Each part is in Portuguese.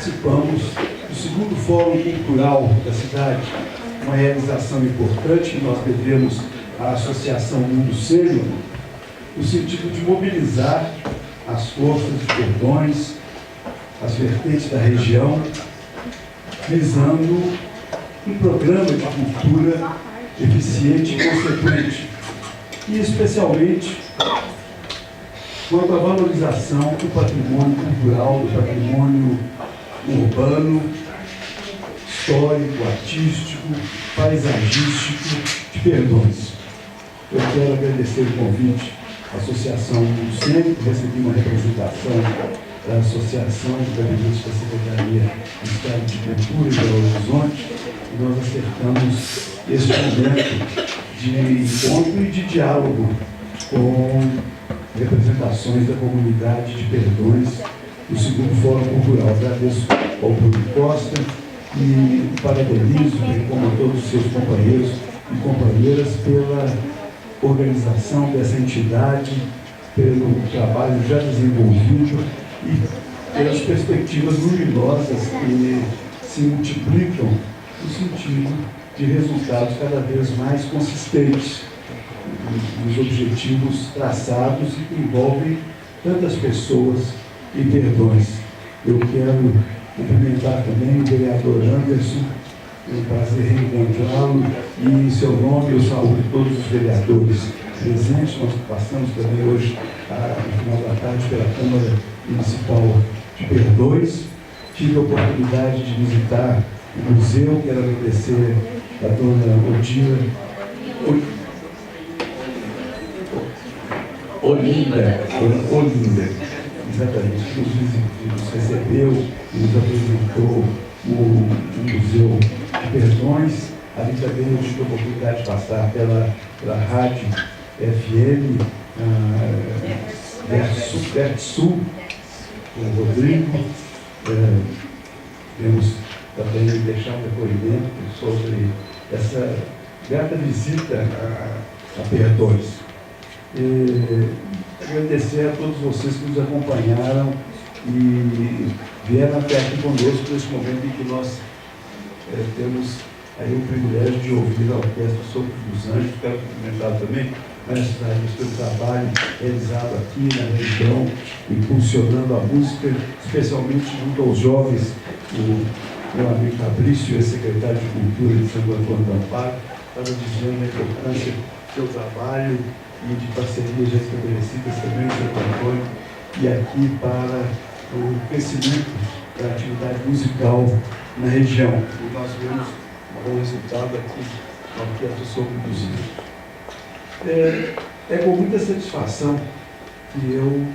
participamos do segundo Fórum Cultural da cidade, uma realização importante que nós devemos à Associação Mundo Sênior, no sentido de mobilizar as forças de Perdões, as vertentes da região, visando um programa de cultura eficiente e consequente, e especialmente quanto à valorização do patrimônio cultural, do patrimônio urbano, histórico, artístico, paisagístico de Perdões. Eu quero agradecer o convite à Associação Mundo Sênior, recebi uma representação da Associação de Gabinetes da Secretaria do Estado de Cultura e Belo Horizonte, e nós acertamos este momento de encontro e de diálogo com representações da comunidade de Perdões no segundo Fórum Cultural. Agradeço ao Bruno Costa e parabenizo, bem como a todos os seus companheiros e companheiras, pela organização dessa entidade, pelo trabalho já desenvolvido e pelas perspectivas luminosas que se multiplicam no sentido de resultados cada vez mais consistentes nos objetivos traçados e que envolvem tantas pessoas e Perdões. Eu quero cumprimentar também o vereador Anderson, é um prazer reencontrá-lo, e em seu nome eu saúdo todos os vereadores presentes. Nós passamos também hoje, no final da tarde, pela Câmara Municipal de Perdões. Tive a oportunidade de visitar o museu. Quero agradecer a dona Olinda, exatamente, que nos recebeu e nos apresentou o Museu de Perdões. Ali também eu tive a oportunidade de passar pela rádio FM Verso, com o Rodrigo. Temos também deixar um depoimento sobre essa grata visita a Perdões. Agradecer a todos vocês que nos acompanharam e vieram até aqui conosco nesse momento em que nós temos aí o privilégio de ouvir a Orquestra Sopro dos Anjos. Quero cumprimentar também a cidade pelo trabalho realizado aqui na região, impulsionando a música, especialmente junto aos jovens. O meu amigo Fabrício, ex-secretário de Cultura de Santo Antônio do Amparo, estava dizendo a importância do seu trabalho e de parcerias já estabelecidas também em Santo Antônio e aqui para o crescimento da atividade musical na região. E nós vemos um bom resultado aqui na Orquestra Sopro dos Anjos. É com muita satisfação que eu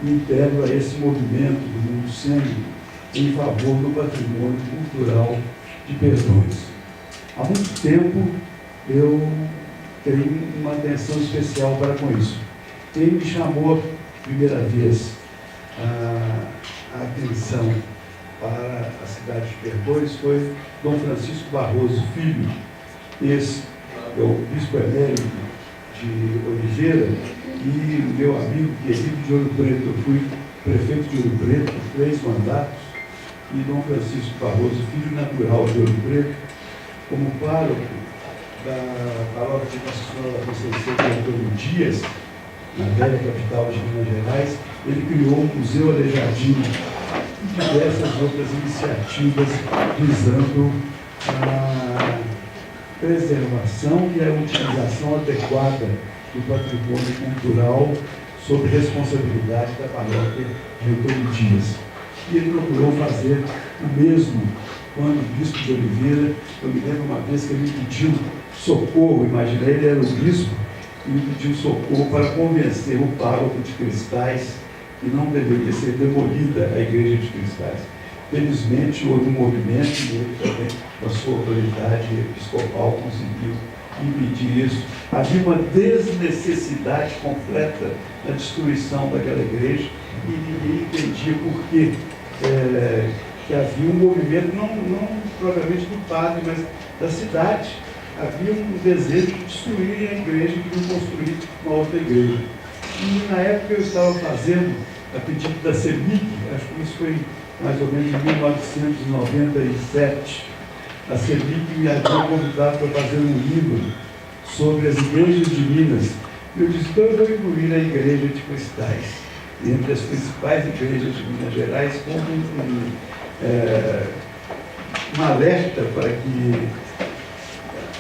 me integro a esse movimento do Mundo Sênior em favor do patrimônio cultural de Perdões. Há muito tempo eu tenho uma atenção especial para com isso. Quem me chamou a primeira vez a atenção para a cidade de Perdões foi Dom Francisco Barroso Filho, ex-bispo emérito de Oliveira e meu amigo querido de Ouro Preto. Eu fui prefeito de Ouro Preto por 3 mandatos, e Dom Francisco Barroso Filho, natural de Ouro Preto, como pároco da paróquia de Nossa Senhora da Conceição de Antônio Dias, na velha capital de Minas Gerais, ele criou o Museu Aleijadinho e diversas outras iniciativas visando a preservação e a utilização adequada do patrimônio cultural sob responsabilidade da paróquia de Antônio Dias. E ele procurou fazer o mesmo quando bispo de Oliveira. Eu me lembro uma vez que ele me pediu socorro, imaginei, ele era o bispo, e me pediu socorro para convencer o pároco de Cristais que não deveria ser demolida a igreja de Cristais. Felizmente houve um movimento e ele também, com a sua autoridade episcopal, conseguiu impedir isso. Havia uma desnecessidade completa na destruição daquela igreja e ninguém entendia por quê. Que havia um movimento, não propriamente do padre, mas da cidade. Havia um desejo de destruir a igreja e de construir uma outra igreja. E na época eu estava fazendo, a pedido da CEMIG, acho que isso foi mais ou menos em 1997, a CEBIC me havia convidado para fazer um livro sobre as igrejas de Minas. Eu disse, então eu vou incluir a igreja de Cristais, entre as principais igrejas de Minas Gerais, como um alerta para que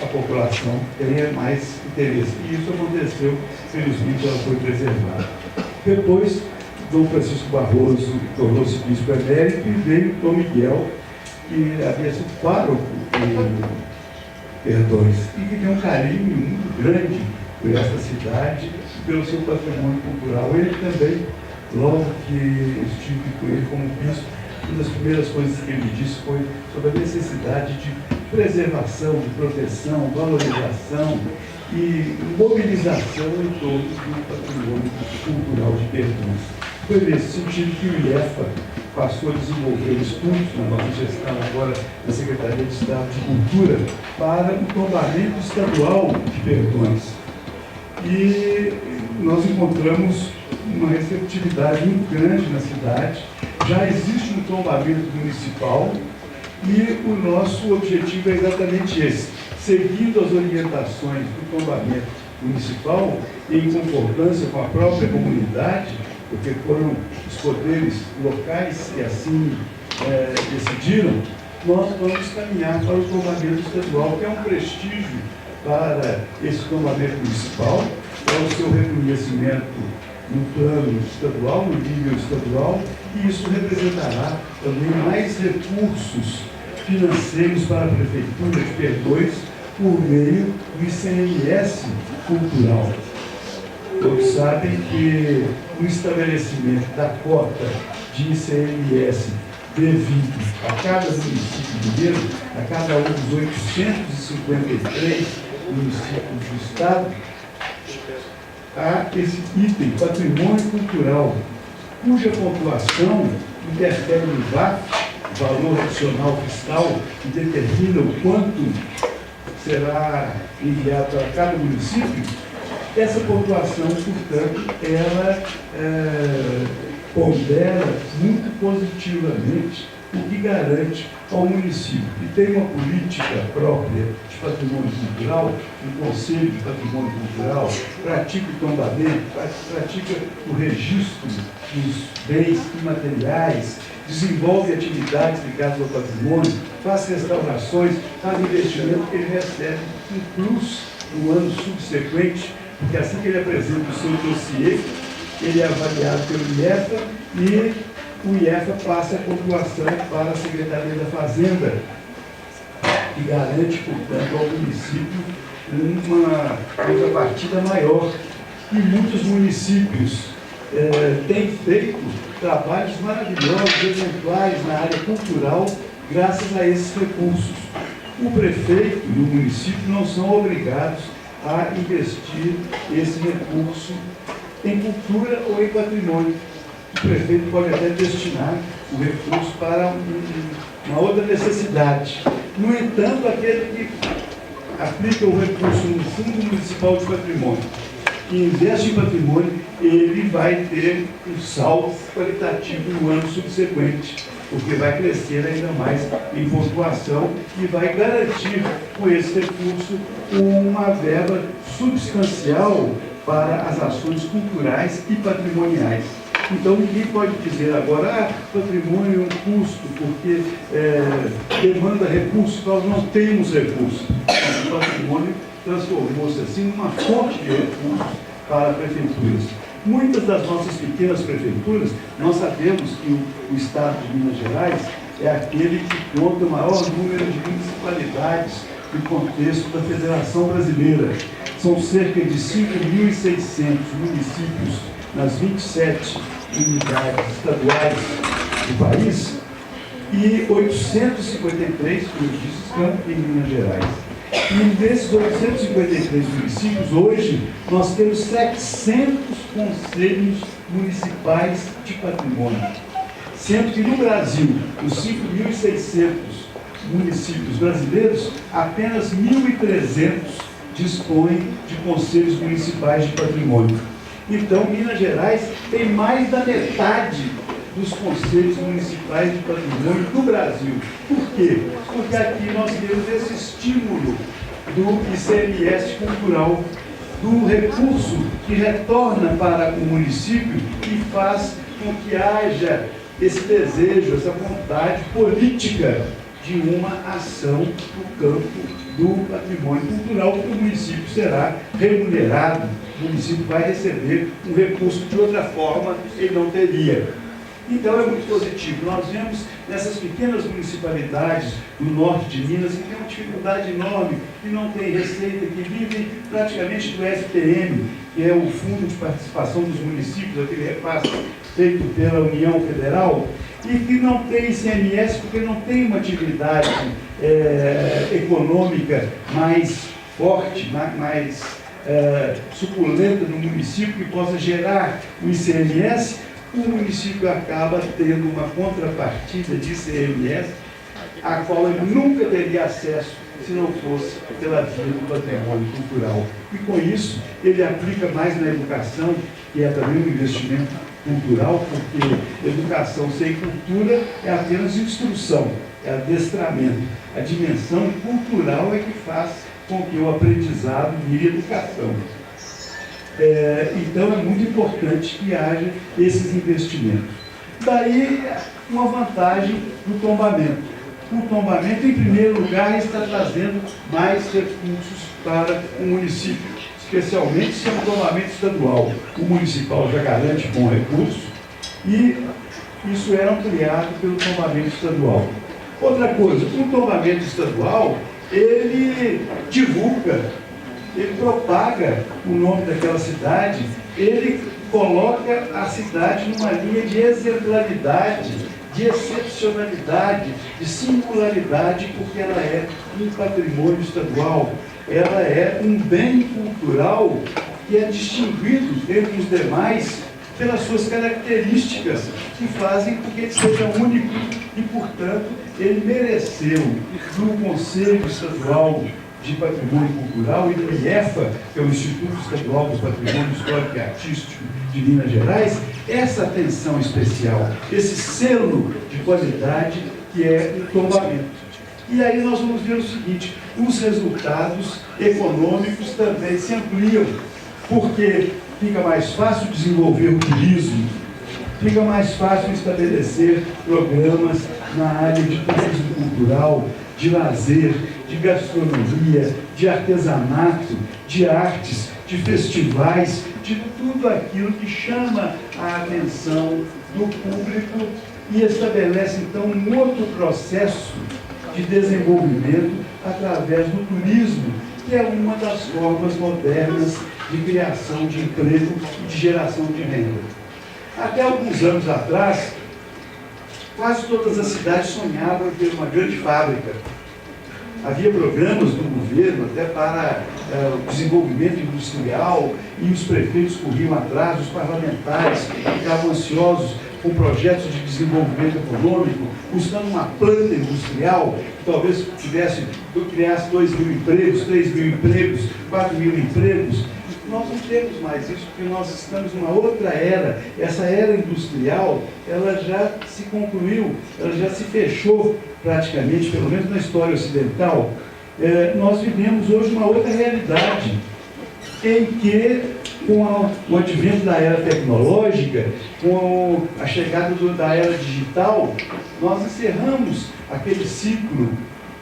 a população tenha mais interesse. E isso aconteceu, felizmente ela foi preservada. Depois, Dom Francisco Barroso tornou-se bispo emérito e veio Dom Miguel, que havia sido pároco em Perdões e que tem um carinho muito grande por essa cidade e pelo seu patrimônio cultural. Ele também, logo que estive com ele como bispo, uma das primeiras coisas que ele disse foi sobre a necessidade de preservação, de proteção, valorização e mobilização em torno do patrimônio cultural de Perdões. Foi nesse sentido que o IEFA passou a desenvolver estudos na nossa gestão, agora na Secretaria de Estado de Cultura, para o tombamento estadual de Perdões. E nós encontramos uma receptividade muito grande na cidade. Já existe um tombamento municipal e o nosso objetivo é exatamente esse, seguindo as orientações do tombamento municipal, em concordância com a própria comunidade, porque foram os poderes locais que assim decidiram, nós vamos caminhar para o tombamento estadual, que é um prestígio para esse tombamento municipal, é o seu reconhecimento no plano estadual, no nível estadual, e isso representará também mais recursos financeiros para a Prefeitura de Perdões por meio do ICMS cultural. Todos sabem que o estabelecimento da cota de ICMS devido a cada município mineiro, a cada um dos 853 municípios do Estado, há esse item, patrimônio cultural, cuja pontuação interfere no VAF, valor adicional fiscal, que determina o quanto será enviado para cada município. Essa pontuação, portanto, ela pondera muito positivamente, o que garante ao município que tem uma política própria de patrimônio cultural, um conselho de patrimônio cultural, pratica o tombamento, pratica o registro dos bens imateriais, desenvolve atividades ligadas ao patrimônio, faz restaurações, faz investimento que ele recebe um plus no ano subsequente, porque assim que ele apresenta o seu dossiê, ele é avaliado pelo IEFA e o IEFA passa a pontuação para a Secretaria da Fazenda, que garante, portanto, ao município uma contrapartida maior. E muitos municípios têm feito trabalhos maravilhosos, exemplares na área cultural, graças a esses recursos. O prefeito e o município não são obrigados a investir esse recurso em cultura ou em patrimônio. O prefeito pode até destinar o recurso para uma outra necessidade. No entanto, aquele que aplica o recurso no Fundo Municipal de Patrimônio e investe em patrimônio, ele vai ter um saldo qualitativo no ano subsequente, porque vai crescer ainda mais em pontuação e vai garantir com esse recurso uma verba substancial para as ações culturais e patrimoniais. Então ninguém pode dizer agora, patrimônio é um custo, porque demanda recursos, nós não temos recursos. O patrimônio transformou-se assim numa fonte de recursos para prefeituras. Muitas das nossas pequenas prefeituras, nós sabemos que o Estado de Minas Gerais é aquele que conta o maior número de municipalidades no contexto da Federação Brasileira. São cerca de 5.600 municípios nas 27 unidades estaduais do país e 853, como eu disse, estão em Minas Gerais. E desses 853 municípios, hoje, nós temos 700 conselhos municipais de patrimônio. Sendo que no Brasil, os 5.600 municípios brasileiros, apenas 1.300 dispõem de conselhos municipais de patrimônio. Então, Minas Gerais tem mais da metade dos conselhos municipais de patrimônio do Brasil. Por quê? Porque aqui nós temos esse estímulo do ICMS cultural, do recurso que retorna para o município e faz com que haja esse desejo, essa vontade política de uma ação no campo do patrimônio cultural, que o município será remunerado, o município vai receber um recurso que de outra forma ele não teria. Então é muito positivo. Nós vemos nessas pequenas municipalidades do norte de Minas que tem uma dificuldade enorme, que não tem receita, que vivem praticamente do SPM, que é o Fundo de Participação dos Municípios, aquele repasse feito pela União Federal, e que não tem ICMS porque não tem uma atividade econômica mais forte, mais suculenta no município que possa gerar o ICMS. O município acaba tendo uma contrapartida de ICMS, a qual ele nunca teria acesso se não fosse pela via do patrimônio cultural. E com isso, ele aplica mais na educação, que é também um investimento cultural, porque educação sem cultura é apenas instrução, é adestramento. A dimensão cultural é que faz com que o aprendizado vire educação. Então é muito importante que haja esses investimentos. Daí uma vantagem do tombamento. O tombamento, em primeiro lugar, está trazendo mais recursos para o município, especialmente se é um tombamento estadual. O municipal já garante bom recurso e isso é ampliado pelo tombamento estadual. Outra coisa, o tombamento estadual, ele divulga, ele propaga o nome daquela cidade, ele coloca a cidade numa linha de exemplaridade, de excepcionalidade, de singularidade, porque ela é um patrimônio estadual, ela é um bem cultural que é distinguido entre os demais pelas suas características que fazem com que ele seja único e, portanto, ele mereceu do Conselho Estadual de Patrimônio Cultural e do IEFA, que é o Instituto Estadual do Patrimônio Histórico e Artístico de Minas Gerais, essa atenção especial, esse selo de qualidade que é o tombamento. E aí nós vamos ver o seguinte, os resultados econômicos também se ampliam, porque fica mais fácil desenvolver o turismo, fica mais fácil estabelecer programas na área de turismo cultural, de lazer, de gastronomia, de artesanato, de artes, de festivais, de tudo aquilo que chama a atenção do público e estabelece, então, um outro processo de desenvolvimento através do turismo, que é uma das formas modernas de criação de emprego e de geração de renda. Até alguns anos atrás, quase todas as cidades sonhavam em ter uma grande fábrica. Havia programas do governo até para o desenvolvimento industrial e os prefeitos corriam atrás, os parlamentares ficavam ansiosos com projetos de desenvolvimento econômico, buscando uma planta industrial que talvez criasse 2.000 empregos, 3.000 empregos, 4.000 empregos. Nós não temos mais isso, porque nós estamos numa outra era. Essa era industrial, ela já se concluiu, ela já se fechou praticamente, pelo menos na história ocidental. Nós vivemos hoje uma outra realidade, em que, com o advento da era tecnológica, com a chegada da era digital, nós encerramos aquele ciclo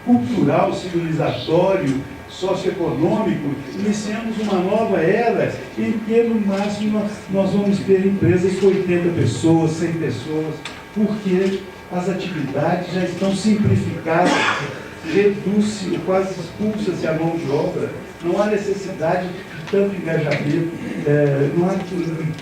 cultural, civilizatório, socioeconômico, iniciamos uma nova era em que, no máximo, nós vamos ter empresas com 80 pessoas, 100 pessoas, porque as atividades já estão simplificadas, reduz-se, quase expulsa-se a mão de obra, não há necessidade de tanto engajamento,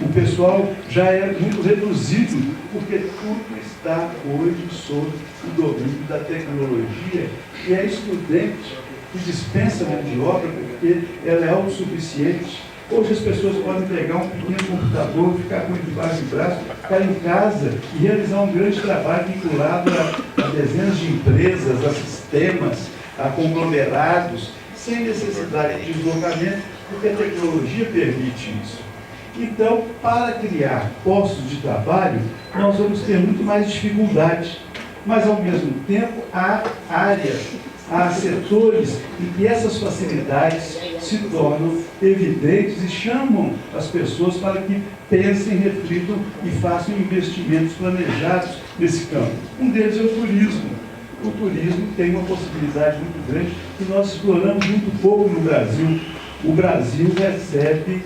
o pessoal já é muito reduzido, porque tudo está hoje sob o domínio da tecnologia, e é estudante que dispensa mão de obra porque ela é autossuficiente. Hoje as pessoas podem pegar um pequeno computador, ficar com ele debaixo do braço, ficar em casa e realizar um grande trabalho vinculado a dezenas de empresas, a sistemas, a conglomerados, sem necessidade de deslocamento, porque a tecnologia permite isso. Então, para criar postos de trabalho, nós vamos ter muito mais dificuldades, mas ao mesmo tempo há áreas, há setores em que essas facilidades se tornam evidentes e chamam as pessoas para que pensem, reflitam e façam investimentos planejados nesse campo. Um deles é o turismo. O turismo tem uma possibilidade muito grande que nós exploramos muito pouco no Brasil. O Brasil recebe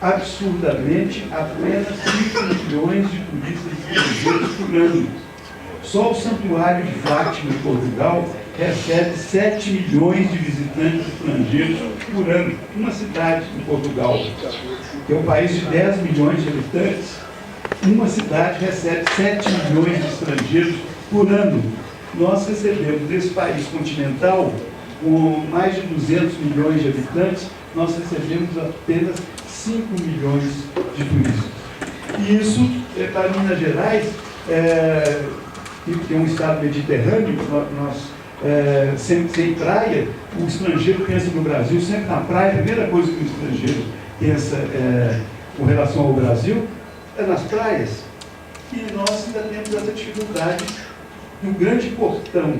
absurdamente apenas 5 milhões de turistas estrangeiros por ano. Só o Santuário de Fátima, em Portugal, recebe 7 milhões de visitantes estrangeiros por ano. Uma cidade em Portugal, que é um país de 10 milhões de habitantes, uma cidade recebe 7 milhões de estrangeiros por ano. Nós recebemos desse país continental, com mais de 200 milhões de habitantes, nós recebemos apenas 5 milhões de turistas. E isso, para Minas Gerais, que é um estado mediterrâneo, sem praia, o estrangeiro pensa no Brasil, sempre na praia, a primeira coisa que o estrangeiro pensa com relação ao Brasil é nas praias. E nós ainda temos essa dificuldade. E o grande portão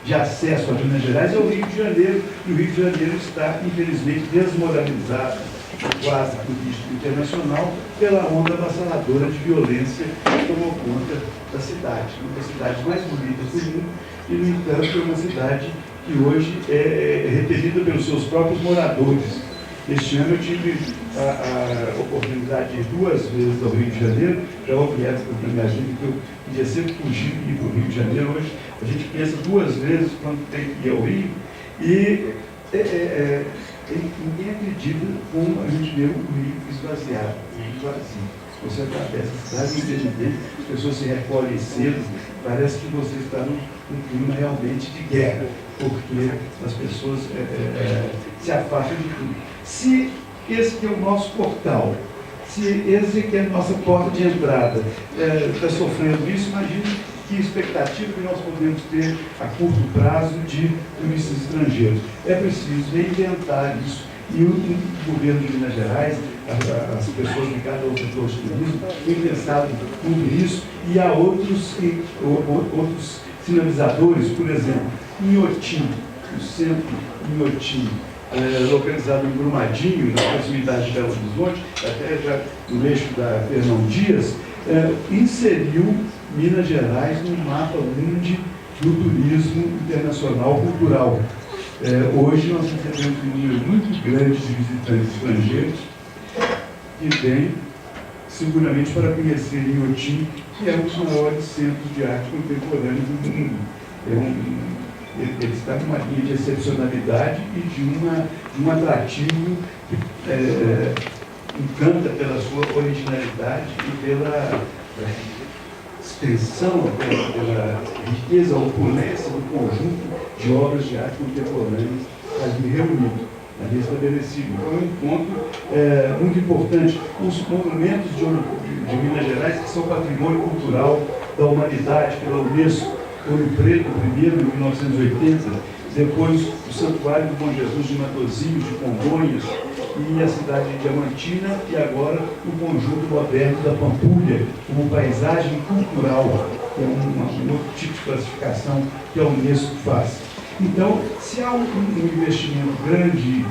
de acesso a Minas Gerais é o Rio de Janeiro, e o Rio de Janeiro está, infelizmente, desmoralizado no quadro turístico internacional pela onda avassaladora de violência que tomou conta da cidade. Uma das cidades mais bonitas do mundo, e, no entanto, é uma cidade que hoje é repelida pelos seus próprios moradores. Este ano eu tive a oportunidade de ir 2 vezes ao Rio de Janeiro, já objeto para minha vida, que eu queria sempre fugir de ir para o Rio de Janeiro. Hoje a gente pensa 2 vezes quando tem que ir ao Rio, e ninguém acredita como a gente vê o Rio esvaziado, o Rio vazio. Você atravessa a cidade inteligente, as pessoas se recolhem cedo, parece que você está num clima realmente de guerra, porque as pessoas se afastam de tudo. Se esse que é o nosso portal, se esse que é a nossa porta de entrada está sofrendo isso, imagine que expectativa que nós podemos ter a curto prazo de turistas estrangeiros. É preciso reinventar isso. E o governo de Minas Gerais, as pessoas ligadas ao setor de turismo, têm pensado tudo isso, e há outros sinalizadores, por exemplo, Inhotim, o centro Inhotim, localizado em Brumadinho, na proximidade de Belo Horizonte, até já no eixo da Fernão Dias, inseriu Minas Gerais no mapa mundi do turismo internacional cultural. Hoje nós recebemos um número muito grande de visitantes estrangeiros que vêm seguramente para conhecer Inhotim, que é um dos maiores centros de arte contemporânea do mundo. Ele está numa linha de excepcionalidade e de um atrativo que encanta pela sua originalidade e pela extensão, pela riqueza, a opulência do conjunto de obras de arte contemporâneas ali reunido, ali estabelecido. Então é um ponto muito importante. Os monumentos de Minas Gerais, que são patrimônio cultural da humanidade pela Unesco, Ouro Preto, primeiro, em 1980, depois o Santuário do Bom Jesus de Matosinhos, de Congonhas, e a cidade de Diamantina, e agora o conjunto moderno da Pampulha, como paisagem cultural, que é um outro tipo de classificação que a Unesco faz. Então, se há um investimento grande,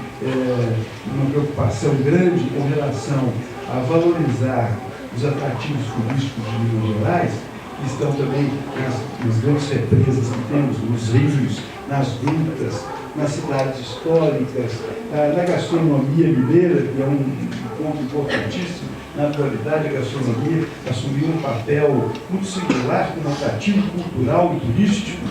uma preocupação grande com relação a valorizar os atrativos turísticos de Minas Gerais, que estão também nas grandes represas que temos, nos rios, nas grutas, nas cidades históricas, na gastronomia mineira, que é um ponto importantíssimo. Na atualidade, a gastronomia assumiu um papel muito singular como atrativo cultural e turístico.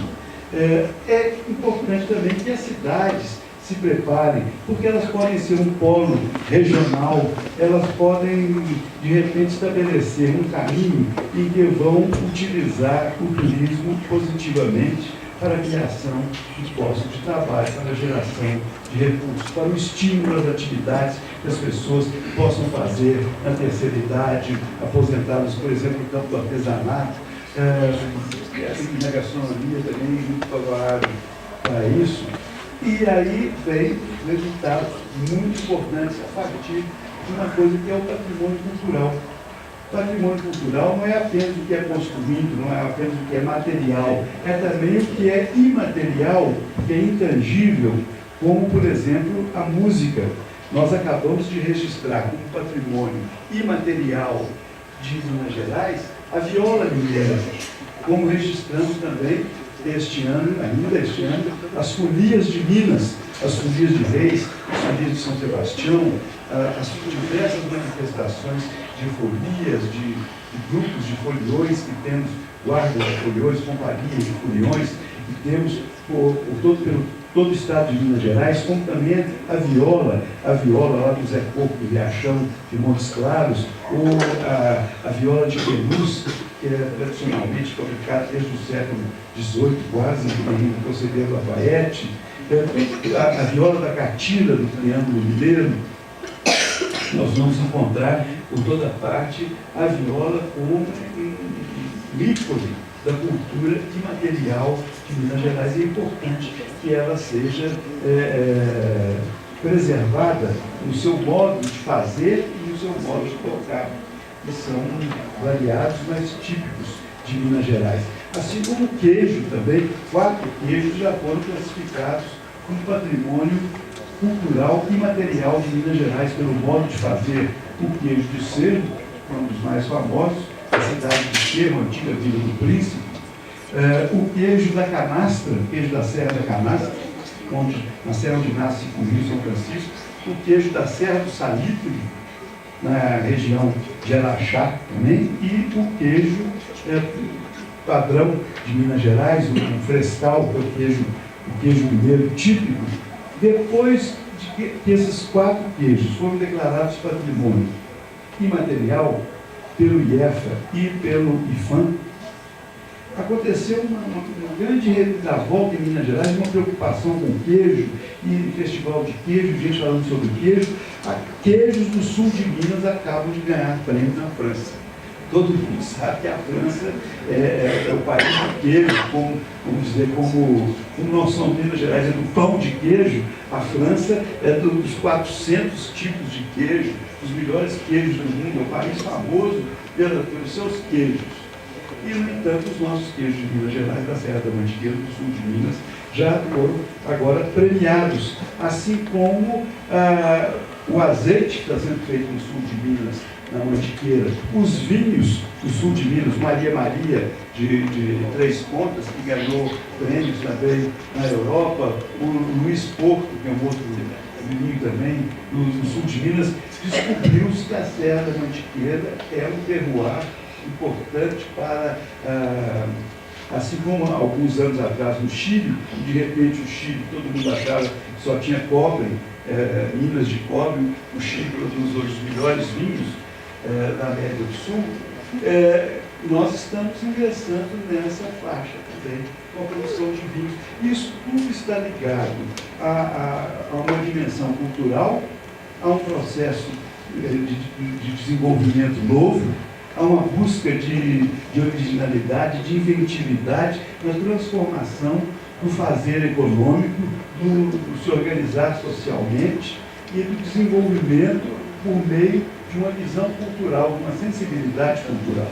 É importante também que as cidades se preparem, porque elas podem ser um polo regional, elas podem, de repente, estabelecer um caminho em que vão utilizar o turismo positivamente para a criação de postos de trabalho, para a geração de recursos, para o estímulo às atividades que as pessoas possam fazer na terceira idade, aposentados, por exemplo, no campo do artesanato, e na gastronomia também muito favorável para isso. E aí vem resultados muito importantes a partir uma coisa que é o patrimônio cultural. Patrimônio cultural não é apenas o que é construído, não é apenas o que é material, é também o que é imaterial, que é intangível, como, por exemplo, a música. Nós acabamos de registrar como patrimônio imaterial de Minas Gerais a viola mineira, como registramos também este ano, ainda este ano, as folias de Minas, as folias de Reis, as folias de São Sebastião, as diversas manifestações de folias, de grupos de foliões que temos, guardas de foliões, companhias de foliões, que temos por todo o estado de Minas Gerais, como também a viola lá do Zé Coco, do Riachão, de Montes Claros, ou a viola de Queluz, que é tradicionalmente fabricada desde o século XVIII, quase, em proceder do Lafayette, a viola da catira do Triângulo Mineiro. Nós vamos encontrar por toda parte a viola como um ícone da cultura imaterial de Minas Gerais, e é importante que ela seja preservada no seu modo de fazer e no seu modo de tocar, que são variados, mas típicos de Minas Gerais. Assim como o queijo também, 4 queijos já foram classificados como patrimônio cultural e material de Minas Gerais pelo modo de fazer. O queijo de Cerro, um dos mais famosos, a cidade de Cerro, a antiga Vila do Príncipe, o queijo da Canastra, o queijo da Serra da Canastra, na serra onde nasce o Rio São Francisco, o queijo da Serra do Salitre, na região de Araxá também, e o queijo padrão de Minas Gerais, o frescal, que é o queijo mineiro típico. Depois de que esses 4 queijos foram declarados patrimônio imaterial pelo IEFA e pelo IFAM, aconteceu uma grande reviravolta em Minas Gerais, uma preocupação com queijo, e festival de queijo, gente falando sobre queijo. Queijos do sul de Minas acabam de ganhar prêmio na França. Todo mundo sabe que a França é o país do queijo, vamos dizer, como nós somos Minas Gerais, é do pão de queijo, a França é dos 400 tipos de queijo, os melhores queijos do mundo, é um país famoso pelos seus queijos. E, no entanto, os nossos queijos de Minas Gerais, da Serra da Mantiqueira, do sul de Minas, já foram agora premiados, assim como o azeite que está sendo feito no sul de Minas, na Mantiqueira, os vinhos do sul de Minas, Maria, de Três Pontas, que ganhou prêmios também na Europa, o Luiz Porto, que é um outro vinho também, do sul de Minas, descobriu-se que a Serra da Mantiqueira é um terroir importante para, assim como alguns anos atrás no Chile, de repente o Chile, todo mundo achava que só tinha cobre, minas de cobre, o Chile produz hoje os melhores vinhos da América do Sul, nós estamos ingressando nessa faixa também, com a produção de vinhos. Isso tudo está ligado a uma dimensão cultural, a um processo de desenvolvimento novo, a uma busca de originalidade, de inventividade, na transformação do fazer econômico, do se organizar socialmente e do desenvolvimento por meio de uma visão cultural, de uma sensibilidade cultural.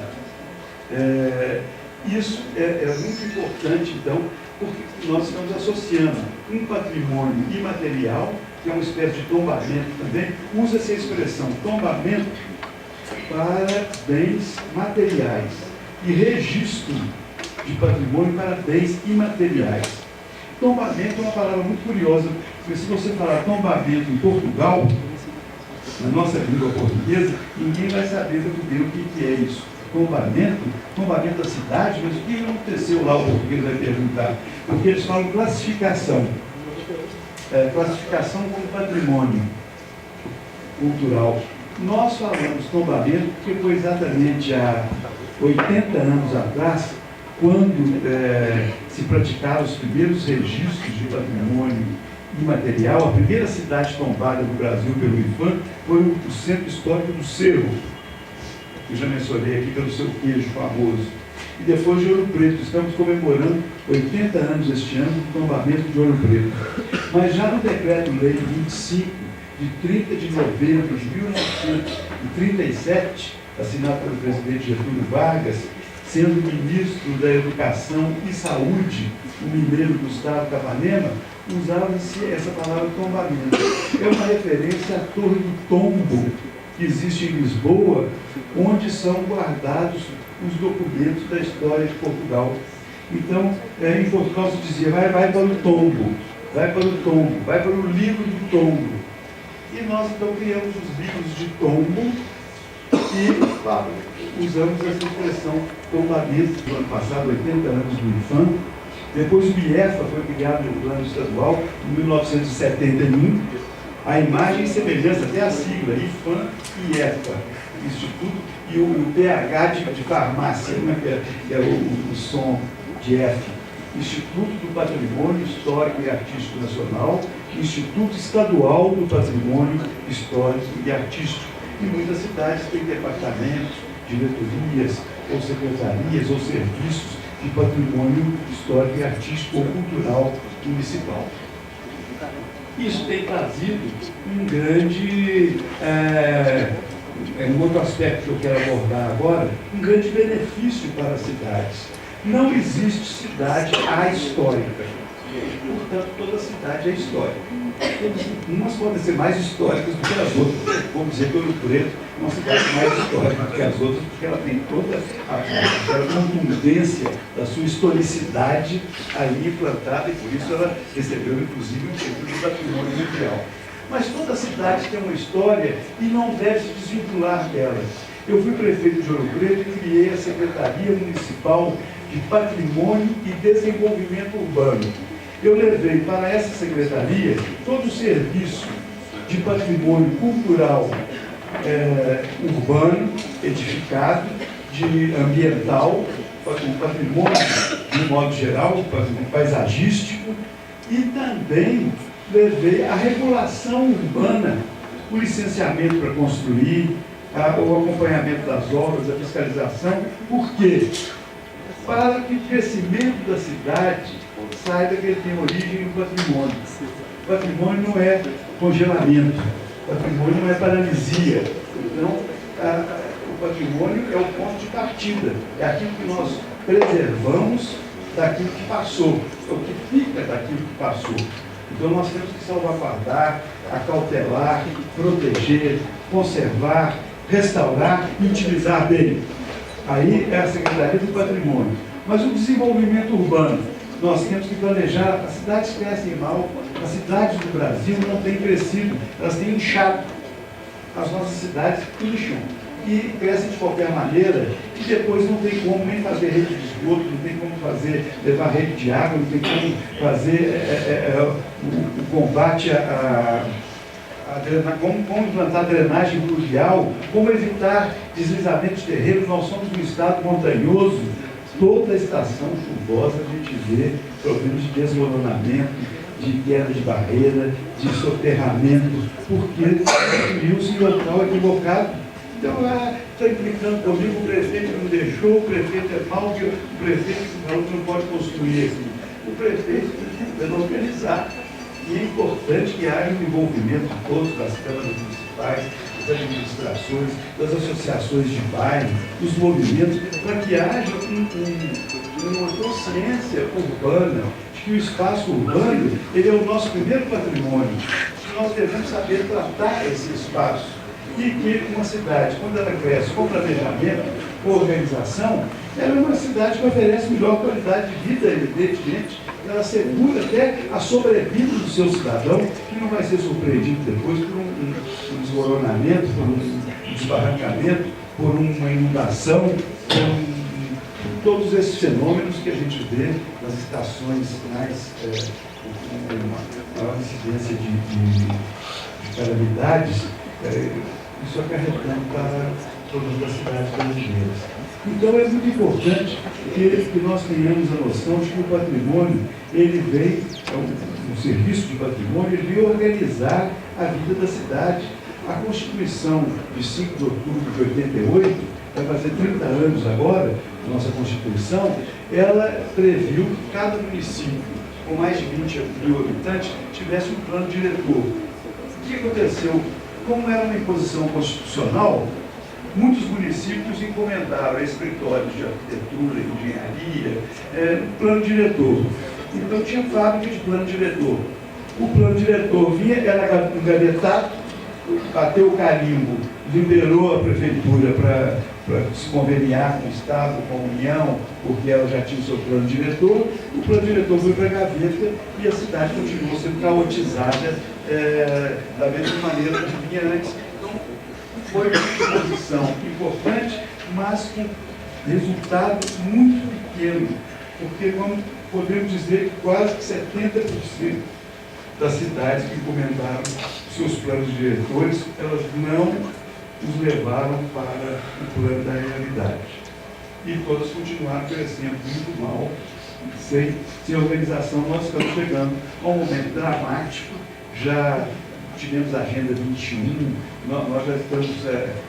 Isso é muito importante, então, porque nós estamos associando um patrimônio imaterial, que é uma espécie de tombamento também, usa-se a expressão tombamento para bens materiais e registro de patrimônio para bens imateriais. Tombamento é uma palavra muito curiosa, porque se você falar tombamento em Portugal, na nossa língua portuguesa, ninguém vai saber muito bem o que é isso. Tombamento da cidade, mas o que aconteceu lá, o português vai perguntar? Porque eles falam classificação. Classificação como patrimônio cultural. Nós falamos tombamento porque foi exatamente há 80 anos atrás, quando se praticaram os primeiros registros de patrimônio imaterial. A primeira cidade tombada no Brasil pelo IFAM foi o Centro Histórico do Cerro, que eu já mencionei aqui pelo seu queijo famoso. E depois de Ouro Preto, estamos comemorando 80 anos este ano do tombamento de Ouro Preto. Mas já no Decreto-Lei 25, de 30 de novembro de 1937, assinado pelo presidente Getúlio Vargas, sendo ministro da Educação e Saúde, o mineiro Gustavo Capanema, usava-se essa palavra tombamento. É uma referência à Torre do Tombo, que existe em Lisboa, onde são guardados os documentos da história de Portugal. Então, em Portugal se dizia, vai para o tombo, vai para o tombo, vai para o livro do tombo. E nós, então, criamos os livros de tombo e usamos essa expressão tombamento. No ano passado, 80 anos do IFAM. Depois o IEFA foi criado no plano estadual, em 1971. A imagem e semelhança, até a sigla, IFAM e IEFA, Instituto, e o PH de farmácia, que é o som de F. Instituto do Patrimônio Histórico e Artístico Nacional, Instituto Estadual do Patrimônio Histórico e Artístico. E muitas cidades têm departamentos, diretorias, ou secretarias, ou serviços de patrimônio histórico e artístico ou cultural municipal. Isso tem trazido um grande, um outro aspecto que eu quero abordar agora, um grande benefício para as cidades. Não existe cidade ahistórica. Portanto, toda cidade é histórica. Umas podem ser mais históricas do que as outras. Vamos dizer que Ouro Preto é uma cidade mais histórica do que as outras, porque ela tem toda aquela contundência da sua historicidade ali implantada, e por isso ela recebeu, inclusive, o título do Patrimônio Mundial. Mas toda cidade tem uma história e não deve se desvincular dela. Eu fui prefeito de Ouro Preto e criei a Secretaria Municipal de Patrimônio e Desenvolvimento Urbano. Eu levei para essa secretaria todo o serviço de patrimônio cultural urbano, edificado, de ambiental, o patrimônio de modo geral, o patrimônio paisagístico, e também levei a regulação urbana, o licenciamento para construir, o acompanhamento das obras, a fiscalização. Por quê? Para que o crescimento da cidade saiba que ele tem origem no patrimônio. O patrimônio não é congelamento, o patrimônio não é paralisia. Então, o patrimônio é o ponto de partida, é aquilo que nós preservamos daquilo que passou, é o que fica daquilo que passou. Então, nós temos que salvaguardar, acautelar, proteger, conservar, restaurar e utilizar bem. Aí é a Secretaria do Patrimônio. Mas o desenvolvimento urbano, nós temos que planejar. As cidades crescem mal, as cidades do Brasil não têm crescido, elas têm inchado. As nossas cidades incham e crescem de qualquer maneira, e depois não tem como nem fazer rede de esgoto, não tem como levar rede de água, não tem como fazer o combate como implantar drenagem pluvial, como evitar deslizamento de terreno. Nós somos um estado montanhoso. Toda a estação chuvosa a gente vê problemas de desmoronamento, de queda de barreira, de soterramento, porque construiu-se em local equivocado. Então, está implicando comigo, o prefeito não deixou, o prefeito é mau, o prefeito falou que não pode construir aqui. O prefeito precisa organizar. E é importante que haja um envolvimento de todos, das câmaras municipais, das administrações, das associações de bairro, dos movimentos, para que haja uma consciência urbana de que o espaço urbano ele é o nosso primeiro patrimônio, que nós devemos saber tratar esse espaço. E que uma cidade, quando ela cresce com planejamento, com organização, ela é uma cidade que oferece melhor qualidade de vida, evidentemente. Ela assegura até a sobrevida do seu cidadão, que não vai ser surpreendido depois por um desmoronamento, por um desbarrancamento, por uma inundação, por todos esses fenômenos que a gente vê nas estações finais, com maior incidência de calamidades, isso acarretando para todas as cidades brasileiras. Então é muito importante que nós tenhamos a noção de que o patrimônio, ele vem, o serviço de patrimônio, ele vem organizar a vida da cidade. A Constituição de 5 de outubro de 88, vai fazer 30 anos agora, nossa Constituição, ela previu que cada município com mais de 20 mil habitantes tivesse um plano diretor. O que aconteceu? Como era uma imposição constitucional, muitos municípios encomendaram a escritórios de arquitetura, engenharia, plano diretor. Então tinha fábrica de plano diretor. O plano diretor vinha, era engavetado, bateu o carimbo, liberou a prefeitura para se conveniar com o Estado, com a União, porque ela já tinha o seu plano diretor. O plano diretor foi para a gaveta e a cidade continuou sendo caotizada da mesma maneira que vinha antes. Então, foi uma posição importante, mas com resultado muito pequeno, porque podemos dizer que quase que 70% das cidades que encomendaram seus planos diretores, elas não os levaram para o plano da realidade. E todas continuaram crescendo muito mal, sem organização. Nós estamos chegando a um momento dramático, já tivemos a Agenda 21, nós já estamos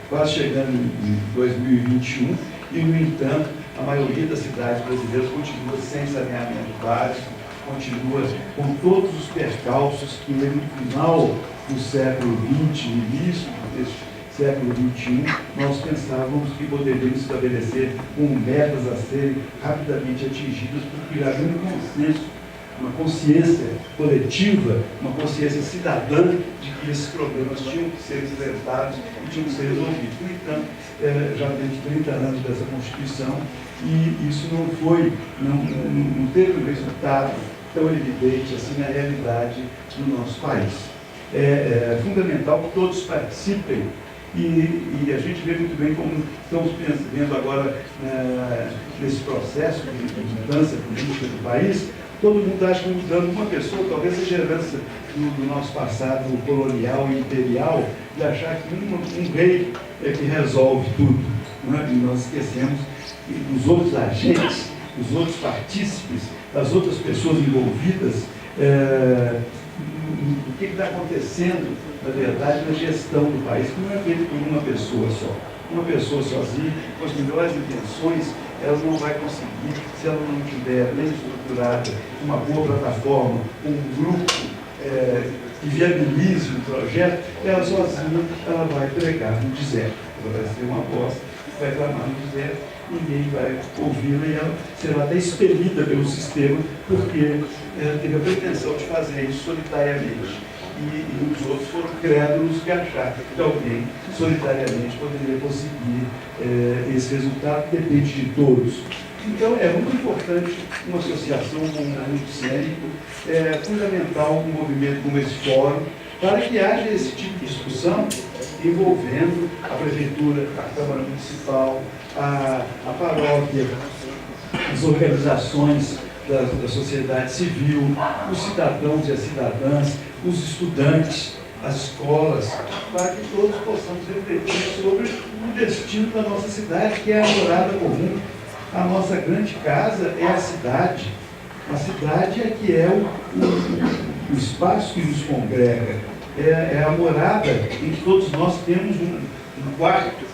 quase chegando em 2021, e, no entanto, a maioria das cidades brasileiras continua sem saneamento básico, continua com todos os percalços que no final do século XX, no início deste século XXI, nós pensávamos que poderíamos estabelecer metas a serem rapidamente atingidas, porque havia um consenso, uma consciência coletiva, uma consciência cidadã de que esses problemas tinham que ser enfrentados e tinham que ser resolvidos. No entanto, já temos 30 anos dessa Constituição e isso não teve um resultado tão evidente assim na realidade do nosso país. É fundamental que todos participem e a gente vê muito bem como estamos vendo agora nesse processo de mudança política do país. Todo mundo acha que mudando uma pessoa, talvez seja herança do nosso passado colonial e imperial, de achar que um rei é que resolve tudo. Né? E nós esquecemos dos outros agentes, dos outros partícipes, das outras pessoas envolvidas, o que está acontecendo, na verdade, na gestão do país, que não é feito por uma pessoa só. Uma pessoa sozinha, com as melhores intenções, ela não vai conseguir, se ela não tiver bem estruturada, uma boa plataforma, um grupo que viabilize o projeto, ela sozinha ela vai pregar no deserto. Ela vai ser uma bosta, vai clamar no deserto, ninguém vai ouvi-la e ela será até expelida pelo sistema, porque ela teve a pretensão de fazer isso solitariamente. E os outros foram crédulos de achar que alguém solitariamente poderia conseguir esse resultado, que depende de todos. Então, é muito importante uma associação com um mundo cênico, é fundamental um movimento como esse fórum, para que haja esse tipo de discussão envolvendo a Prefeitura, a Câmara Municipal, a paróquia, as organizações da sociedade civil, os cidadãos e as cidadãs, os estudantes, as escolas, para que todos possamos refletir sobre o destino da nossa cidade, que é a morada comum. A nossa grande casa é a cidade. A cidade é que é o espaço que nos congrega, é a morada em que todos nós temos um quarto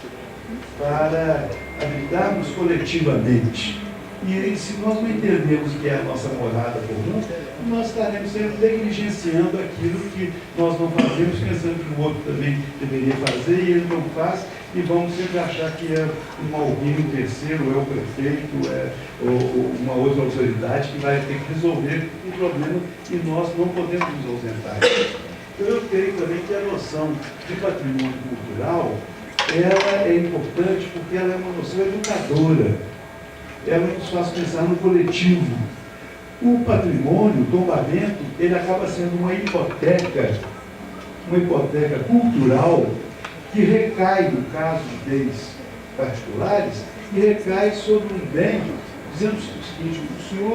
para habitarmos coletivamente. E se nós não entendermos que é a nossa morada comum, nós estaremos sempre negligenciando aquilo que nós não fazemos, pensando que o outro também deveria fazer e ele não faz, e vamos sempre achar que é alguém, um terceiro, é o prefeito, ou uma outra autoridade que vai ter que resolver um problema e nós não podemos nos ausentar. Então, eu creio também que a noção de patrimônio cultural ela é importante porque ela é uma noção educadora. Ela nos faz pensar no coletivo. O patrimônio, o tombamento, ele acaba sendo uma hipoteca cultural que recai, no caso de bens particulares, e recai sobre um bem, dizendo o seguinte: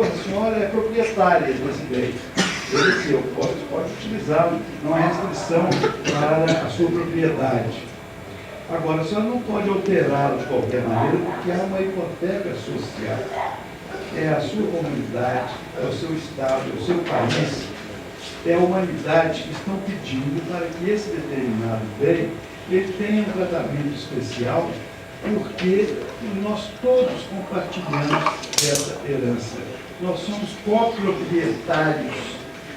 a senhora é proprietária desse bem, ele é seu, pode utilizá-lo, não há restrição para a sua propriedade. Agora, a senhora não pode alterá-lo de qualquer maneira, porque há uma hipoteca social. É a sua comunidade, é o seu Estado, é o seu país, é a humanidade que estão pedindo para que esse determinado bem ele tenha um tratamento especial, porque nós todos compartilhamos dessa herança. Nós somos coproprietários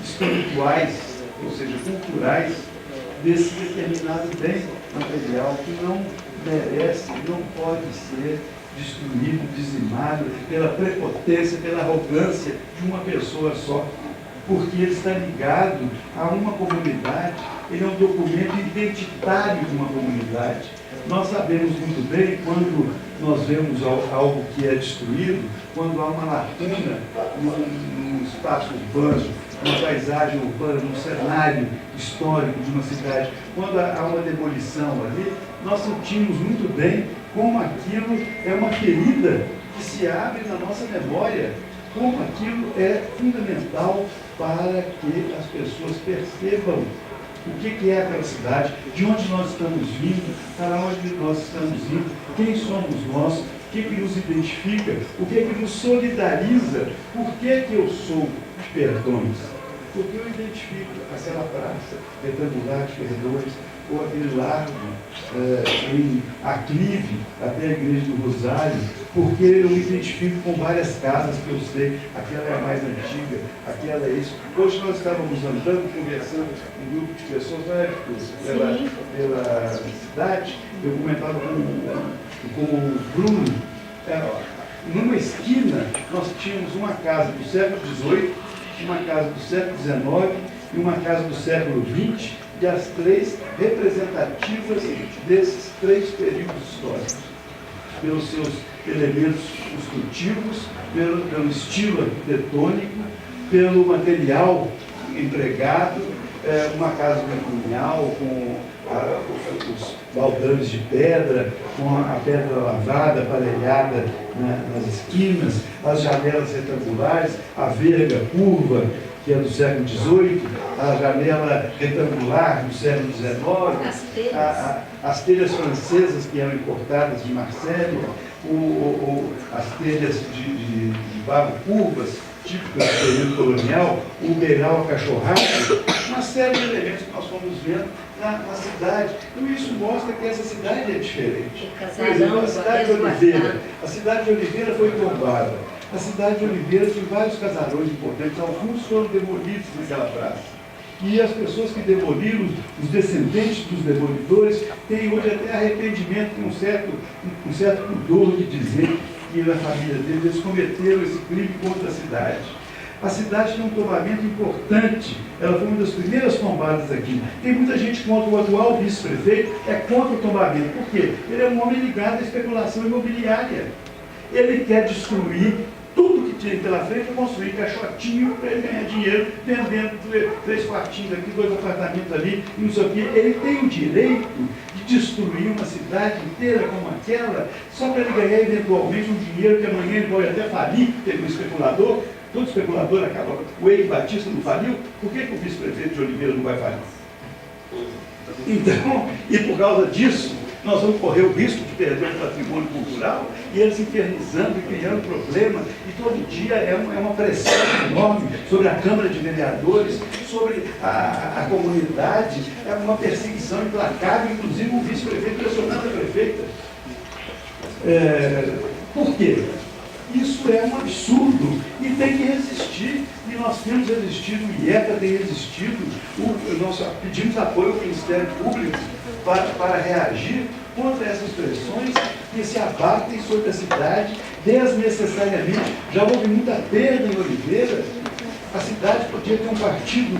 espirituais, ou seja, culturais, desse determinado bem material que não merece, não pode ser destruído, dizimado pela prepotência, pela arrogância de uma pessoa só, porque ele está ligado a uma comunidade, ele é um documento identitário de uma comunidade. Nós sabemos muito bem quando nós vemos algo que é destruído, quando há uma lacuna num espaço urbano, numa paisagem urbana, num cenário histórico de uma cidade, quando há uma demolição ali, nós sentimos muito bem como aquilo é uma ferida que se abre na nossa memória, como aquilo é fundamental para que as pessoas percebam o que é aquela cidade, de onde nós estamos vindo, para onde nós estamos indo, quem somos nós, o que nos identifica, o que nos solidariza, por que eu sou de Perdões? Porque eu identifico aquela praça retangular de Perdões, ou aquele largo em aclive até a igreja do Rosário, porque eu me identifico com várias casas que eu sei, aquela é a mais antiga, aquela é isso. Hoje nós estávamos andando, conversando com um grupo de pessoas, pela cidade, eu comentava com o Bruno, numa esquina nós tínhamos uma casa do século XVIII, uma casa do século XIX e uma casa do século XX, e as três representativas desses três períodos históricos, pelos seus elementos construtivos, pelo estilo arquitetônico, pelo material empregado, uma casa matrimonial com os baldames de pedra, com a pedra lavada, aparelhada nas esquinas, as janelas retangulares, a verga curva, que é do século XVIII, a janela retangular do século XIX, as telhas francesas que eram importadas de Marselha, as telhas de barro curvas, típicas do período colonial, o beiral acachorrado, uma série de elementos que nós fomos vendo na cidade. Então isso mostra que essa cidade é diferente. Por exemplo, a cidade de Oliveira. A cidade de Oliveira foi tombada. A cidade de Oliveira tem vários casarões importantes, alguns foram demolidos naquela praça. E as pessoas que demoliram, os descendentes dos demolidores, têm hoje até arrependimento, um certo pudor de dizer que na família deles eles cometeram esse crime contra a cidade. A cidade tem um tombamento importante, ela foi uma das primeiras tombadas aqui. Tem muita gente contra o atual vice-prefeito, é contra o tombamento. Por quê? Ele é um homem ligado à especulação imobiliária. Ele quer destruir tudo que tinha pela frente para construir caixotinho para ele ganhar dinheiro, vendendo 3 quartinhos aqui, 2 apartamentos ali, e não sei o quê. Ele tem o direito de destruir uma cidade inteira como aquela, só para ele ganhar eventualmente um dinheiro que amanhã ele pode até falir, teve um especulador, todo especulador acaba. O Eike Batista não faliu, por que o vice-prefeito de Oliveira não vai falir? Então, e por causa disso, nós vamos correr o risco de perder o patrimônio cultural e eles infernizando e criando problema. E todo dia é uma pressão enorme sobre a Câmara de Vereadores, sobre a comunidade, é uma perseguição implacável, inclusive o vice-prefeito pressionando a prefeita. Por quê? Isso é um absurdo e tem que resistir. E nós temos resistido, o IEPA tem resistido, nós pedimos apoio ao Ministério Público para reagir contra essas pressões que se abatem sobre a cidade desnecessariamente. Já houve muita perda em Oliveira. A cidade podia ter um partido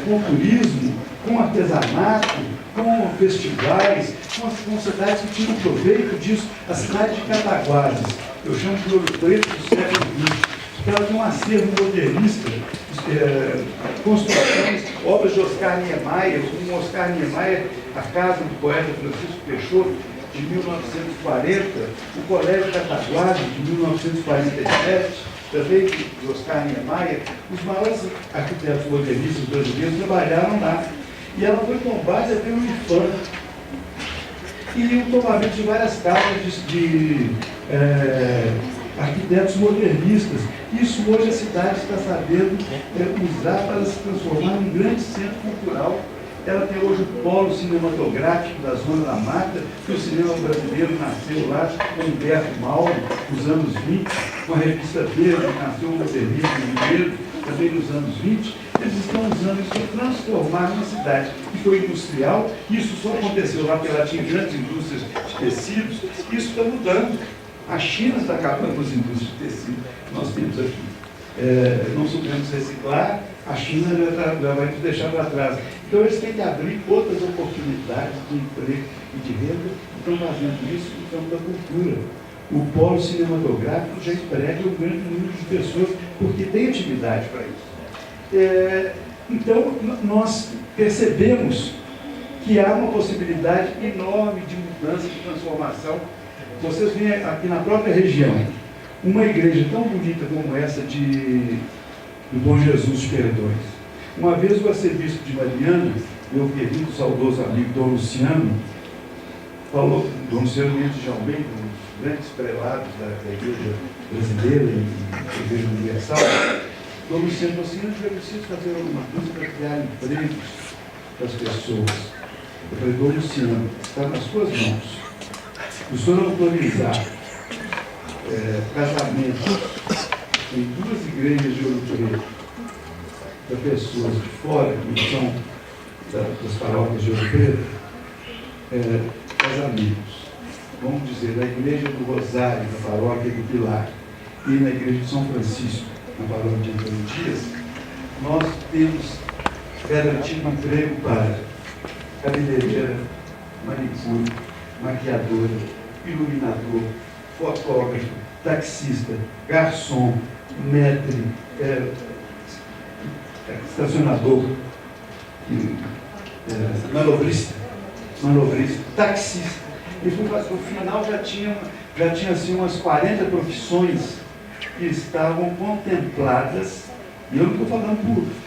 com turismo, com artesanato, com festivais, com cidades que tinham proveito disso. A cidade de Cataguases, eu chamo de Ouro Preto do século XX, que ela tem um acervo modernista, construções, obras de Oscar Niemeyer, como Oscar Niemeyer, a casa do poeta Francisco Peixoto, de 1940, o Colégio Cataguases, de 1947, também de Oscar Niemeyer. Os maiores arquitetos modernistas brasileiros trabalharam lá. E ela foi tombada pelo IFAM. E o tombamento de várias casas de arquitetos modernistas. Isso hoje a cidade está sabendo usar para se transformar num grande centro cultural. Ela tem hoje o polo cinematográfico da Zona da Mata, que o cinema brasileiro nasceu lá com Humberto Mauro, nos anos 20, com a revista Verde, nasceu o modernismo mineiro, também nos anos 20, eles estão usando isso para transformar uma cidade que foi industrial. Isso só aconteceu lá porque ela tinha grandes indústrias de tecidos. Isso está mudando. A China está acabando com as indústrias de tecido que nós temos aqui. Não sabemos reciclar, a China já vai nos deixar para trás. Então eles têm que abrir outras oportunidades de emprego e de renda, estão fazendo isso no campo da cultura. O polo cinematográfico já emprega um grande número de pessoas, porque tem atividade para isso. Então nós percebemos que há uma possibilidade enorme de mudança, de transformação. Vocês veem aqui na própria região, uma igreja tão bonita como essa do Bom Jesus de Perdões. Uma vez o arcebispo de Mariana, meu querido, saudoso amigo Dom Luciano, falou, Dom Luciano Mendes de Almeida, um dos grandes prelados da igreja brasileira e da igreja universal, Dom Luciano falou assim: eu preciso fazer alguma coisa para criar empregos para as pessoas. Eu falei: Dom Luciano, está nas suas mãos. O senhor autorizar casamento em 2 igrejas de Ouro Preto para pessoas de fora, que são das paróquias de Ouro Preto, casamentos, vamos dizer, na igreja do Rosário, na paróquia do Pilar, e na igreja de São Francisco, na paróquia de Antônio Dias, nós temos garantido emprego para cabeleireira, manicure, maquiadora, iluminador, fotógrafo, taxista, garçom, maître, estacionador, manobrista, taxista. E no final já tinha assim, umas 40 profissões que estavam contempladas. E eu não estou falando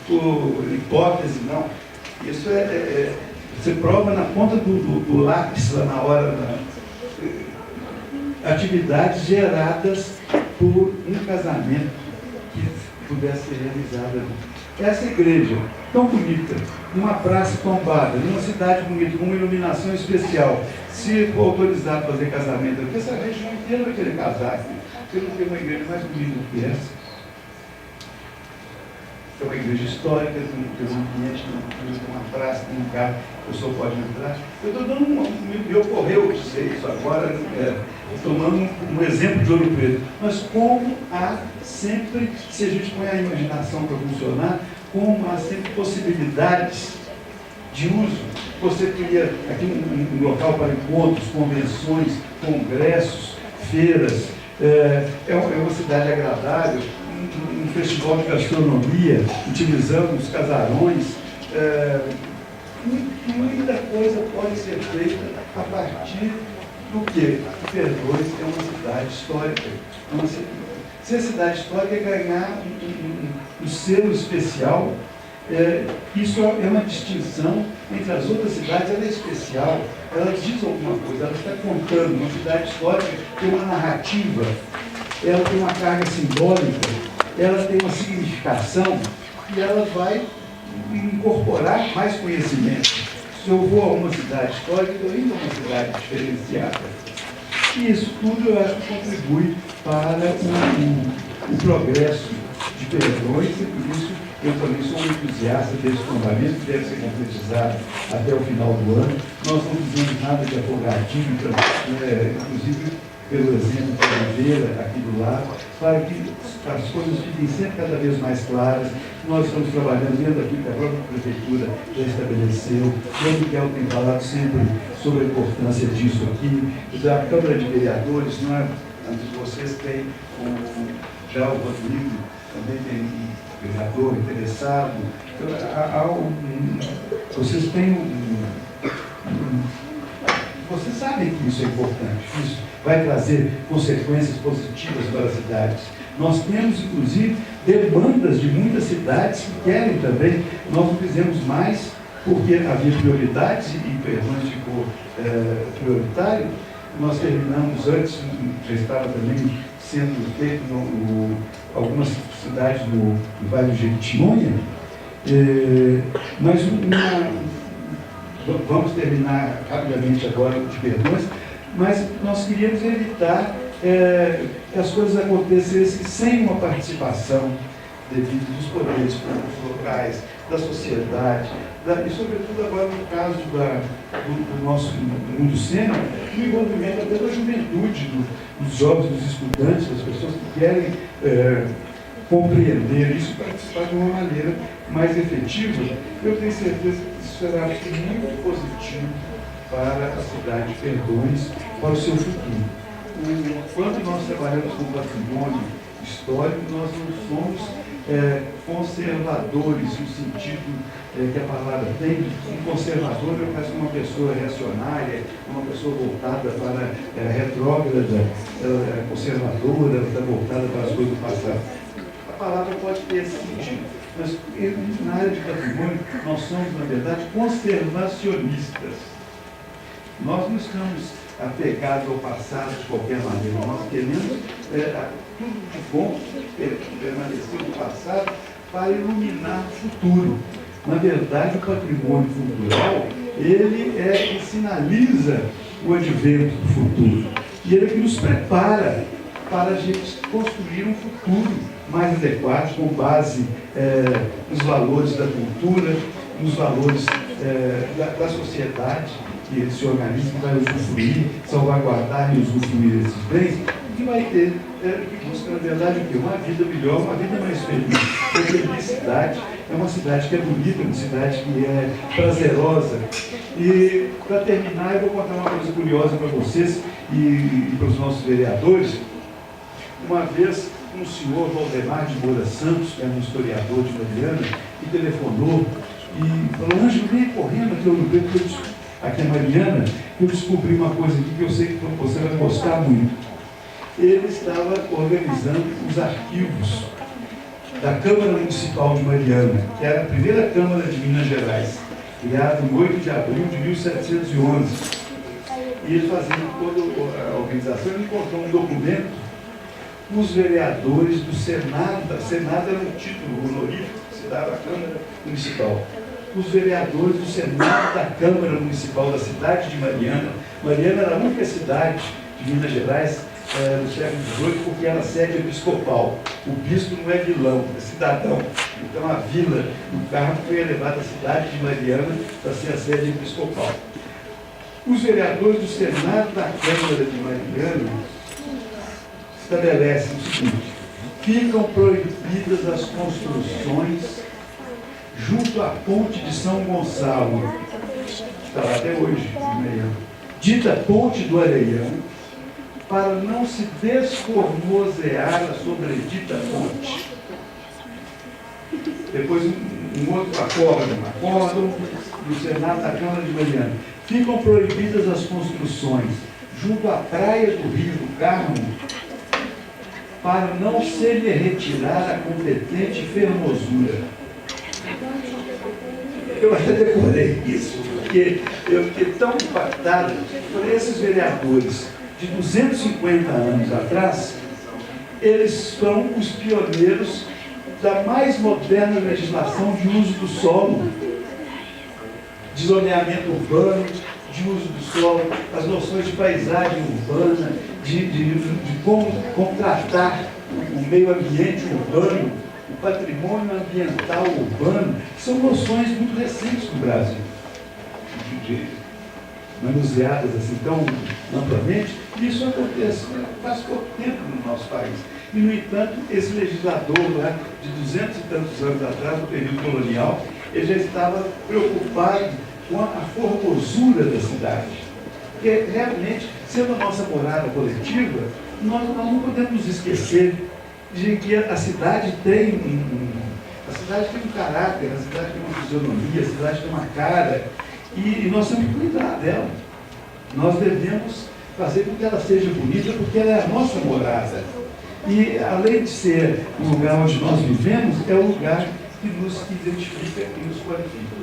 por hipótese, não. Isso você prova na ponta do lápis, lá na hora, atividades geradas por um casamento que pudesse ser realizado. Essa igreja, tão bonita, numa praça tombada, numa cidade bonita, com uma iluminação especial, se for autorizado a fazer casamento, porque essa região inteira vai querer casar aqui. Você não tem uma igreja mais bonita do que essa. É uma igreja histórica, tem um ambiente, tem uma praça, tem um carro, a pessoa pode entrar. Eu estou dando me ocorreu dizer isso agora, tomando um exemplo de Ouro Preto. Mas como há sempre, se a gente põe a imaginação para funcionar, como há sempre possibilidades de uso. Você cria aqui um local para encontros, convenções, congressos, feiras, é uma cidade agradável, um festival de gastronomia, utilizamos casarões, muita coisa pode ser feita a partir do que? Perdões é uma cidade histórica. Se a cidade histórica ganhar um selo especial, isso é uma distinção entre as outras cidades. Ela é especial, ela diz alguma coisa, ela está contando. Uma cidade histórica tem uma narrativa, ela tem uma carga simbólica, ela tem uma significação e ela vai incorporar mais conhecimento. Se eu vou a uma cidade histórica, eu indo a uma cidade diferenciada. E isso tudo eu acho que contribui para o progresso de Perdões, e por isso eu também sou um entusiasta desse tombamento, que deve ser concretizado até o final do ano. Nós não fizemos nada de afogadinho, inclusive pelo exemplo da Oliveira, aqui do lado, para que as coisas fiquem sempre cada vez mais claras. Nós estamos trabalhando dentro daquilo que a própria Prefeitura já estabeleceu. O Miguel tem falado sempre sobre a importância disso aqui. Da Câmara de Vereadores, antes de vocês tem já o Rodrigo, também tem um vereador interessado. Vocês têm vocês sabem que isso é importante, isso vai trazer consequências positivas para as cidades. Nós temos, inclusive, demandas de muitas cidades que querem também. Nós não fizemos mais porque havia prioridades e Perdões ficou prioritário. Nós terminamos antes, já estava também sendo feito algumas cidades no Vale do Jequitinhonha, mas vamos terminar rapidamente agora de Perdões, mas nós queríamos evitar que as coisas acontecessem sem uma participação devido dos poderes públicos locais, da sociedade, e sobretudo agora no caso do nosso mundo cênico, no envolvimento até da juventude, dos jovens, dos estudantes, das pessoas que querem compreender isso e participar de uma maneira mais efetiva. Eu tenho certeza que isso será muito positivo para a cidade de Perdões, para o seu futuro. Quando nós trabalhamos com patrimônio histórico, nós não somos conservadores, no sentido que a palavra tem. Um conservador é quase uma pessoa reacionária, uma pessoa voltada para retrógrada, conservadora, está voltada para as coisas do passado. A palavra pode ter esse sentido, mas na área de patrimônio nós somos, na verdade, conservacionistas. Nós não estamos apegados ao passado de qualquer maneira, nós queremos tudo de bom permanecer no passado para iluminar o futuro. Na verdade, o patrimônio cultural, ele que sinaliza o advento do futuro. E ele é que nos prepara para a gente construir um futuro mais adequado, com base nos valores da cultura, nos valores da sociedade, que esse organismo vai usufruir, salvaguardar e usufruir esses bens, que vai ter, que busca, na verdade, o quê? Uma vida melhor, uma vida mais feliz. A felicidade é uma cidade que é bonita, uma cidade que é prazerosa. E, para terminar, eu vou contar uma coisa curiosa para vocês e para os nossos vereadores. Uma vez, um senhor, Valdemar de Moura Santos, que é um historiador de Mariana, me telefonou e falou: Ângelo, vem correndo aqui, aqui em Mariana, que eu descobri uma coisa aqui que eu sei que você vai gostar muito. Ele estava organizando os arquivos da Câmara Municipal de Mariana, que era a primeira Câmara de Minas Gerais, criada em 8 de abril de 1711. E ele, fazendo toda a organização, ele encontrou um documento com os vereadores do Senado. Senado era um título honorífico que se dava à Câmara Municipal. Os vereadores do Senado da Câmara Municipal da cidade de Mariana. Mariana era a única cidade de Minas Gerais no século XVIII, porque era sede episcopal. O bispo não é vilão, é cidadão. Então a vila, o cargo foi elevado à cidade de Mariana para ser a sede episcopal. Os vereadores do Senado da Câmara de Mariana estabelecem o seguinte: ficam proibidas as construções junto à ponte de São Gonçalo, está lá até hoje, dita Ponte do Areião, para não se desformosear a sobredita ponte. Depois um outro acórdão do Senado da Câmara de Mariana. Ficam proibidas as construções junto à praia do Rio do Carmo, para não se lhe retirar a competente fermosura. Eu até decorei isso, porque eu fiquei tão impactado por esses vereadores de 250 anos atrás. Eles são os pioneiros da mais moderna legislação de uso do solo, de zoneamento urbano, de uso do solo, as noções de paisagem urbana, de como tratar o meio ambiente urbano, o patrimônio ambiental urbano, são noções muito recentes no Brasil, manuseadas assim tão amplamente. Isso acontece faz pouco tempo no nosso país. E, no entanto, esse legislador lá, de 200 e tantos anos atrás, no período colonial, ele já estava preocupado com a formosura da cidade. Porque, realmente, sendo a nossa morada coletiva, nós não podemos nos esquecer de que a cidade tem um caráter, a cidade tem uma fisionomia, a cidade tem uma cara, e nós temos que cuidar dela. Nós devemos fazer com que ela seja bonita, porque ela é a nossa morada. E, além de ser o lugar onde nós vivemos, é o lugar que nos identifica e nos qualifica.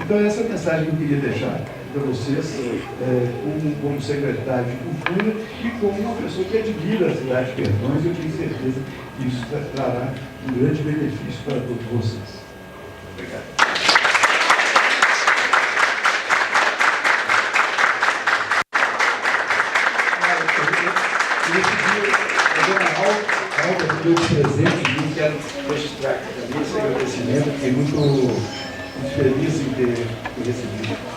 Então, essa é a mensagem que eu queria deixar para vocês, como secretário de Cultura e como uma pessoa que admira a cidade de Perdões. Eu tenho certeza que isso trará um grande benefício para todos vocês. Obrigado. Eu Cláudia, por esse presente, e quero registrar aqui também esse agradecimento, fiquei muito feliz em ter recebido.